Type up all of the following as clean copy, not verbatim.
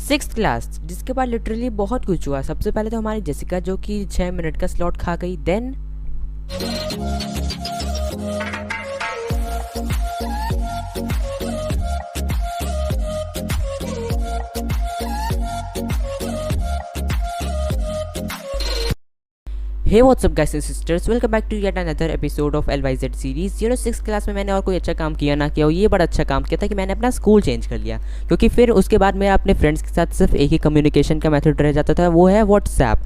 Sixth class, जिसके बाद literally बहुत कुछ हुआ। सबसे पहले तो हमारी जेसिका जो कि 6 मिनट का स्लॉट खा गई। Then hey what's up guys and sisters, welcome back to yet another episode of LYZ series. 6 class में मैंने और कोई अच्छा काम किया ना किया, और ये बड़ा अच्छा काम किया था कि मैंने अपना स्कूल चेंज कर लिया, क्योंकि फिर उसके बाद मेरा अपने फ्रेंड्स के साथ सिर्फ एक ही कम्युनिकेशन का मेथड रह जाता था, वो है व्हाट्सएप।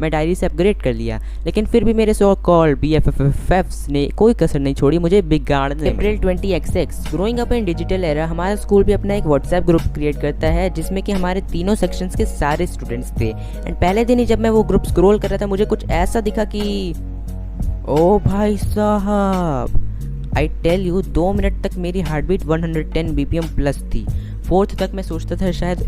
मैं डायरी से अपग्रेड कर लिया, लेकिन फिर भी मेरे सो कॉल्ड BFFs ने कोई कसर नहीं छोड़ी मुझे बिगाड़ने। अप्रैल 20XX, growing up in digital era, हमारा स्कूल भी अपना एक व्हाट्सएप ग्रुप क्रिएट करता है जिसमें कि हमारे तीनों सेक्शंस के सारे स्टूडेंट्स थे। एंड पहले दिन ही जब मैं वो ग्रुप स्क्रॉल कर रहा था, मुझे कुछ ऐसा दिखा कि ओ भाई साहब, आई टेल यू 2 मिनट तक मेरी हार्ट बीट 110 BPM प्लस थी। 4th तक मैं सोचता था शायद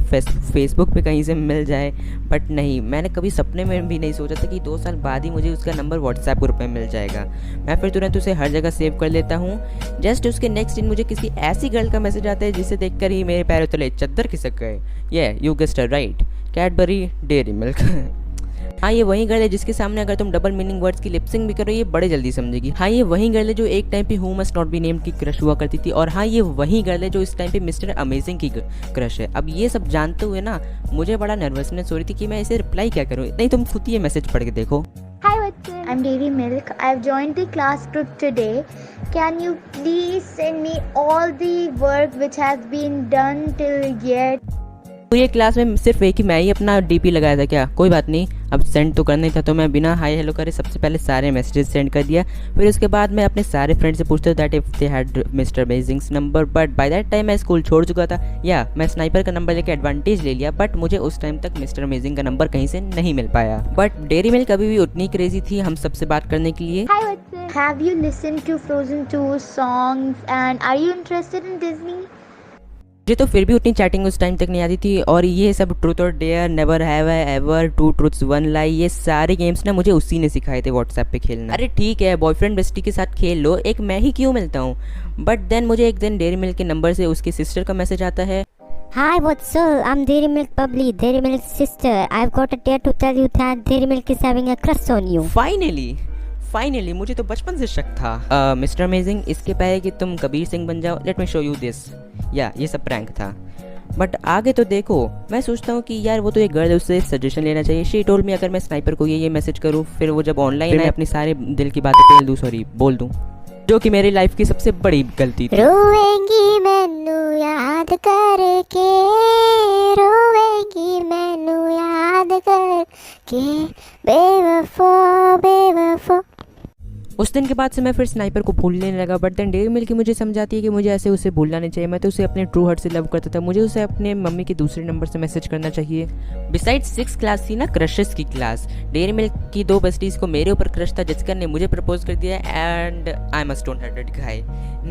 फेसबुक पे कहीं से मिल जाए, बट नहीं, मैंने कभी सपने में भी नहीं सोचा था कि 2 साल बाद ही मुझे उसका नंबर व्हाट्सएप ग्रुप में मिल जाएगा। मैं फिर तुरंत उसे हर जगह सेव कर लेता हूँ। जस्ट उसके नेक्स्ट दिन मुझे किसी ऐसी गर्ल का मैसेज आता है जिसे देखकर ही मेरे पैरों तले चद्दर खिसक गए। You guessed right, Cadbury dairy milk. हाँ, ये वही गर्ल है जिसके सामने अगर तुम डबल मीनिंग वर्ड्स की लिपसिंग भी करो ये बड़े जल्दी समझेगी। हाँ, ये वही गर्ल है जो एक टाइम पे who must not be named की क्रश हुआ करती थी। और हाँ, ये वही गर्ल है जो इस टाइम पे मिस्टर अमेजिंग की क्रश है। अब ये सब जानते हुए ना मुझे बड़ा नर्वसनेस हो रही थी कि मैं इसे रिप्लाई क्या करूँ। नहीं, तुम खुद ही ये मैसेज पढ़ के देखो। Hi Watson, I'm Dairy Milk. I've joined the class group today. Can you please send me all the work which has been done till yet? तो ये क्लास में सिर्फ एक ही मैं ही अपना DP लगाया था क्या? कोई बात नहीं, अब सेंड तो करना ही था, तो मैं बिना हाई हेलो करे सबसे पहले सारे मैसेजेस सेंड कर दिया। फिर उसके बाद मैं अपने सारे फ्रेंड से पूछता that if they had mister amazing's number, but by that time मैं स्कूल छोड़ चुका था। मैं स्नाइपर का नंबर लेके एडवांटेज ले लिया, बट मुझे उस टाइम तक मिस्टर अमेजिंग का नंबर कहीं से नहीं मिल पाया। बट डेयरी मिल्क अभी भी उतनी क्रेजी थी हम सबसे बात करने के लिए। Hi Watson, have you listened to Frozen 2 songs and are you interested in Disney? मुझे तो फिर भी उतनी चैटिंग उस टाइम तक नहीं आती थी, और ये सब ट्रूथ और dare, never have I ever, 2 truths 1 lie, ये सारे गेम्स ना मुझे उसी ने सिखाए थे व्हाट्सएप पे खेलना। अरे ठीक है, बॉयफ्रेंड बेस्टी के साथ खेल लो, एक मैं ही क्यों मिलता हूँ। बट देन मुझे एक दिन डेयरी मिल्क के नंबर से उसकी सिस्टर का मैसेज आता है। Hi, what's up? I'm Dairy Milk Bubbly, Dairy Milk's sister. I've got a dare to tell you that Dairy Milk is having a crush on you. Finally मुझे तो बचपन से शक था। मिस्टर अमेजिंग, इसके पहले कि तुम कबीर सिंह बन जाओ, let me show you this. ये सब प्रैंक था, बट आगे तो देखो। मैं सोचता हूँ कि यार वो तो एक गर्ल है, उससे सजेशन लेना चाहिए। शी टोल्ड मी अगर मैं स्नाइपर को ये मैसेज करूँ, फिर वो जब ऑनलाइन है अपनी सारे दिल की बातें बोल दूँ, जो कि मेरी लाइफ की सबसे बड़ी गलती थी। रोएंगी मैनू याद करके, रोएंगी मैनू याद करके, बेवफा। उस दिन के बाद से मैं फिर स्नाइपर को भूलने लगा, बट देन डेयरी मिल्क मुझे समझाती है कि मुझे ऐसे उसे भूलना नहीं चाहिए। मैं तो उसे अपने ट्रू हार्ट से लव करता था, मुझे उसे अपने मम्मी के दूसरे नंबर से मैसेज करना चाहिए। बिसाइड 6 क्लास थी ना क्रशेस की क्लास। डेयरी मिल्क की 2 बेस्टीज को मेरे ऊपर क्रश था, जिसका ने मुझे प्रपोज कर दिया, and I am a stone hearted guy.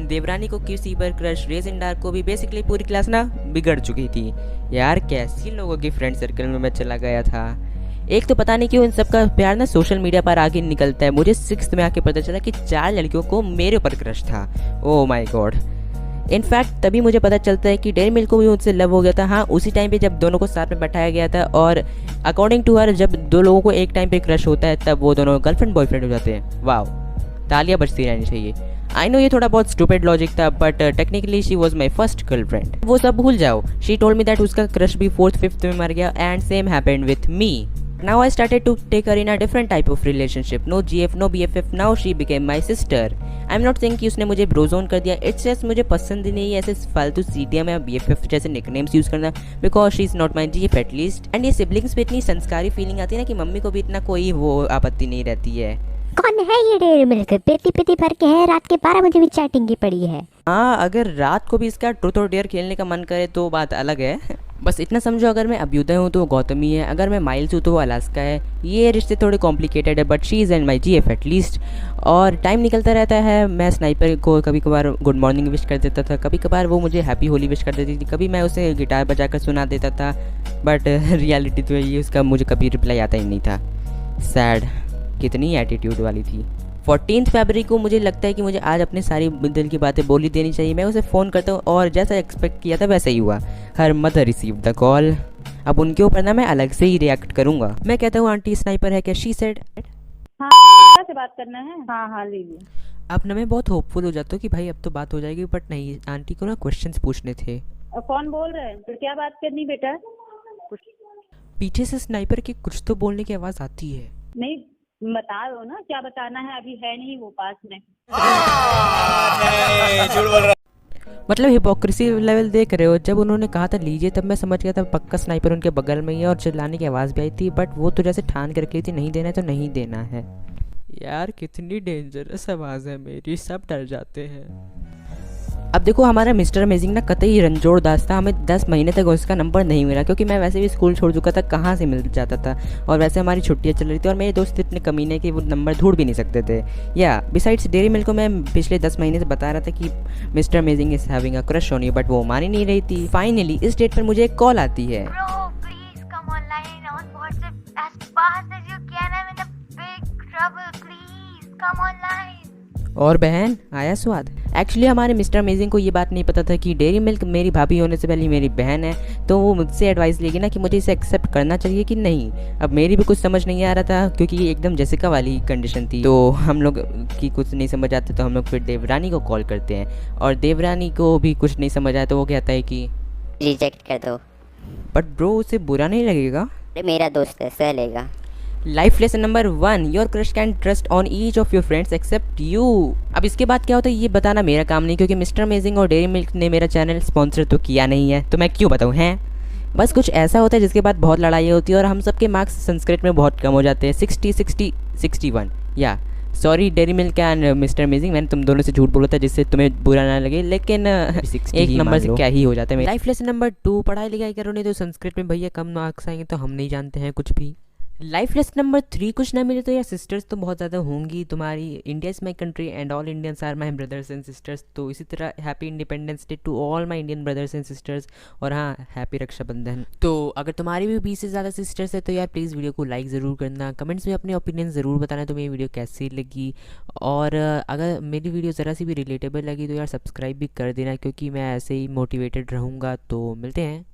देवरानी को किसी पर क्रश, रेजिन डार्क को भी, बेसिकली पूरी क्लास ना बिगड़ चुकी थी। यार कैसी लोगों की फ्रेंड सर्कल में मैं चला गया था। एक तो पता नहीं क्यों इन सब का प्यार ना सोशल मीडिया पर आगे निकलता है। मुझे 6th में आके पता चला कि 4 लड़कियों को मेरे ऊपर क्रश था। Oh my God. इनफैक्ट तभी मुझे पता चलता है कि डेयरी मिल्क को भी मुझसे लव हो गया था। हाँ, उसी टाइम पे जब दोनों को साथ में बैठाया गया था, और अकॉर्डिंग टू हर जब 2 लोगों को एक टाइम पे क्रश होता है तब वो दोनों गर्लफ्रेंड बॉयफ्रेंड हो जाते हैं। वाओ, तालियां बजती रहनी चाहिए। आई नो ये थोड़ा बहुत स्टूपिड लॉजिक था, but technically she was my first girlfriend. वो सब भूल जाओ। शी टोल्ड मी दैट उसका क्रश भी 4th 5th में मर गया, and same happened with me. Now I started to take her in a different type of relationship. No GF, no BFF. Now she became my sister. I'm not saying कि उसने मुझे ब्रोजोन कर दिया. It's just मुझे पसंद ही नहीं ऐसे फालतू CTM या BFF जैसे निकनेम्स यूज करना, because she is not my GF at least. And ये सिबलिंग्स पे इतनी संस्कारी फीलिंग आती है ना कि मम्मी को भी इतना कोई वो आपत्ति नहीं रहती है। कौन है ये डेयरी मिल्क? पेटी भर के है, रात के 12 बजे भी चैटिंग की पड़ी है। हाँ, अगर रात को भी इसका ट्रूथ और डेयर खेलने का मन करे तो बात अलग है। बस इतना समझो, अगर मैं अभ्युदय हूँ तो वो गौतमी है, अगर मैं माइल्स हूँ तो वो अलास्का है। ये रिश्ते थोड़े कॉम्प्लिकेटेड है, but she is and my GF at least. और टाइम निकलता रहता है। मैं स्नाइपर को कभी कभार गुड मॉर्निंग विश कर देता था, कभी कभार वो मुझे हैप्पी होली विश कर देती थी, कभी मैं उसे गिटार बजा कर सुना देता था, बट रियलिटी तो ये उसका मुझे कभी रिप्लाई आता ही नहीं था। सैड, कितनी एटीट्यूड वाली थी। 14 फरवरी को मुझे लगता है कि मुझे आज अपनी सारी दिल की बातें बोली देनी चाहिए। मैं उसे फ़ोन करता हूँ, और जैसा एक्सपेक्ट किया था वैसा ही हुआ। Her mother receive the call. अब उनके ऊपर ना मैं अलग से ही रिएक्ट करूंगा। मैं कहता हूँ आंटी स्नाइपर है क्या? She said. हाँ से बात करना है। हाँ हाँ लीजिए। अब ना मैं बहुत होपफुल हो जाता हूँ कि भाई अब तो बात हो जाएगी, बट नहीं, आंटी को ना क्वेश्चंस पूछने थे। और कौन बोल रहे हैं? तो क्या बात करनी बेटा? पीछे से स्नाइपर की कुछ तो बोलने की आवाज आती है। नहीं बता दो ना क्या बताना है, अभी है नहीं वो पास में। मतलब हिपोक्रेसी लेवल देख रहे हो। जब उन्होंने कहा था लीजिए, तब मैं समझ गया था पक्का स्नाइपर उनके बगल में ही है और चिल्लाने की आवाज़ भी आई थी, बट वो तो जैसे ठान के रखी थी नहीं देना है तो नहीं देना है। यार कितनी डेंजरस आवाज़ है मेरी, सब डर जाते हैं। अब देखो हमारा मिस्टर अमेजिंग ना कतई रंजोड़ दास था, हमें 10 महीने तक उसका नंबर नहीं मिला क्योंकि मैं वैसे भी स्कूल छोड़ चुका था, कहाँ से मिल जाता था। और वैसे हमारी छुट्टियाँ चल रही थी और मेरे दोस्त इतने कमीने कि वो नंबर ढूंढ भी नहीं सकते थे। या बिसाइड्स डेयरी मिल्क को मैं पिछले 10 महीने से बता रहा था कि mister amazing is having a crush on you, but वो मान ही नहीं रही थी। फाइनली इस डेट पर मुझे एक कॉल आती है। Bro, please come online on WhatsApp as fast as you can. I'm in a big trouble. Please come online. और बहन आया स्वाद। एक्चुअली हमारे मिस्टर अमेजिंग को ये बात नहीं पता था कि डेयरी मिल्क मेरी भाभी होने से पहले मेरी बहन है, तो वो मुझसे एडवाइस लेगी ना कि मुझे इसे एक्सेप्ट करना चाहिए कि नहीं। अब मेरी भी कुछ समझ नहीं आ रहा था क्योंकि ये एकदम जेसिका वाली कंडीशन थी, तो हम लोग की कुछ नहीं समझ आता, तो हम लोग फिर देवरानी को कॉल करते हैं और देवरानी को भी कुछ नहीं समझ आया, तो वो कहता है कि रिजेक्ट कर दो। बट ब्रो उसे बुरा नहीं लगेगा। अरे मेरा दोस्त है, सह लेगा। Life lesson number 1, your crush can trust on each of your friends except you. अब इसके बाद क्या होता है ये बताना मेरा काम नहीं, क्योंकि मिस्टर अमेजिंग और डेयरी मिल्क ने मेरा चैनल स्पॉन्सर तो किया नहीं है, तो मैं क्यों बताऊँ हैं। बस कुछ ऐसा होता है जिसके बाद बहुत लड़ाई होती है और हम सबके मार्क्स संस्कृत में बहुत कम हो जाते हैं, 60 60 61। या sorry dairy milk and mister amazing, मैंने तुम दोनों से झूठ बोला था जिससे तुम्हें बुरा ना लगे, लेकिन एक नंबर से क्या ही हो जाता है। लाइफ लेसन नंबर 2, पढ़ाई लिखाई करो नहीं तो संस्कृत में भैया कम मार्क्स आएंगे, तो हम नहीं जानते हैं कुछ भी। लाइफ लेसन नंबर 3, कुछ ना मिले तो यार सिस्टर्स तो बहुत ज़्यादा होंगी तुम्हारी। India is my country and all Indians are my brothers and sisters. तो इसी तरह happy independence day to all my Indian brothers and sisters, और हाँ हैप्पी रक्षाबंधन। तो अगर तुम्हारी भी 20 से ज़्यादा सिस्टर्स है तो यार प्लीज़ वीडियो को लाइक ज़रूर करना, कमेंट्स में अपने ओपिनियन ज़रूर बताना तुम्हें ये वीडियो कैसी लगी, और अगर मेरी वीडियो ज़रा सी भी रिलेटेबल लगी तो यार सब्सक्राइब भी कर देना, क्योंकि मैं ऐसे ही मोटिवेटेड रहूँगा। तो मिलते हैं।